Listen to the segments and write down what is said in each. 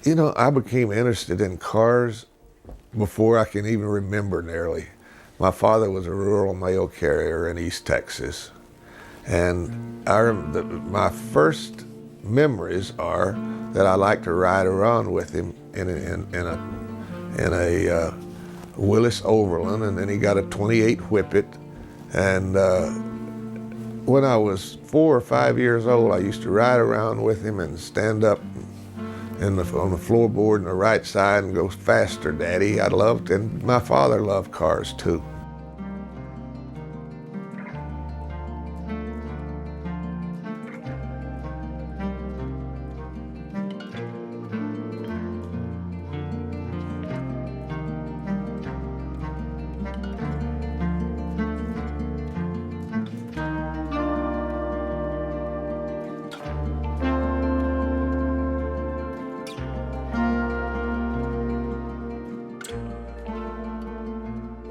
You know, I became interested in cars before I can even remember nearly. My father was a rural mail carrier in East Texas. And my first memories are that I liked to ride around with him in a Willis Overland, and then he got a 28 Whippet. And when I was 4 or 5 years old, I used to ride around with him and stand up on the floorboard on the right side and go, "Faster, Daddy." And my father loved cars too.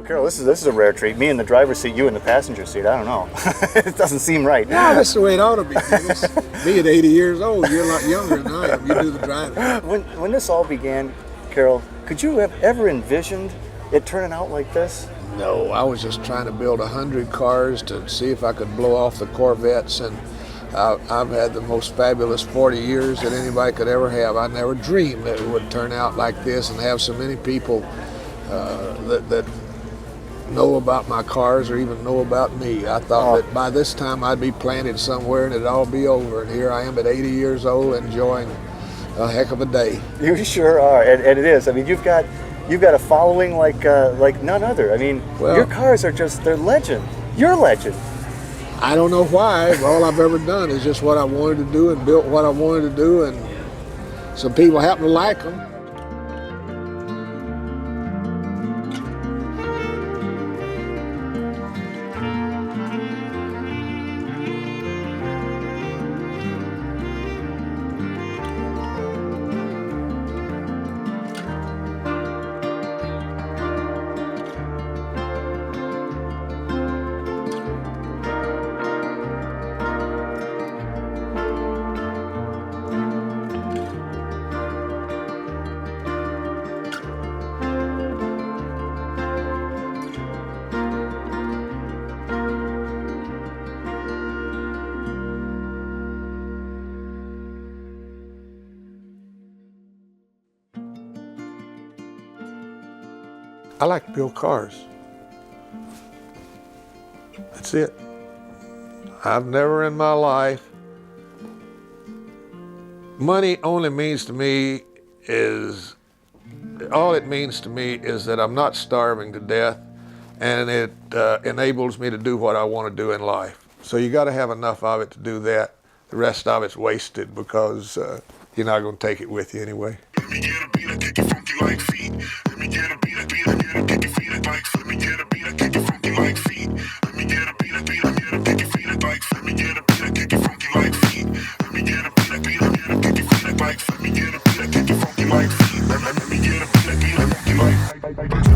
Carol, this is a rare treat. Me in the driver's seat, you in the passenger seat. I don't know. It doesn't seem right. No, that's the way it ought to be. Me at 80 years old, you're a lot younger than I am. You do the driving. When this all began, Carol, could you have ever envisioned it turning out like this? No, I was just trying to build 100 cars to see if I could blow off the Corvettes, and I've had the most fabulous 40 years that anybody could ever have. I never dreamed that it would turn out like this and have so many people that know about my cars or even know about me. I thought that by this time I'd be planted somewhere and it'd all be over, and here I am at 80 years old enjoying a heck of a day. You sure are, and it is. I mean, you've got a following like none other. I mean, well, your cars are they're legend. You're legend. I don't know why. All I've ever done is just what I wanted to do and built what I wanted to do, and some people happen to like them. I like to build cars. That's it. I've never in my life, money only means to me is, all it means to me is that I'm not starving to death, and it enables me to do what I want to do in life. So you got to have enough of it to do that. The rest of it's wasted because you're not going to take it with you anyway. Let me get a beat, I kick it funky like feet. Let me get a beat, I kick it feet like. Let me get a beat, I kick it funky like feet. Let me get a beat, I kick it feet like. Let me get a beat, I kick it funky like feet. Let me get a beat, I kick it feet like. Let me get a beat, I kick it funky like feet. Let me get a beat, I kick it funky like.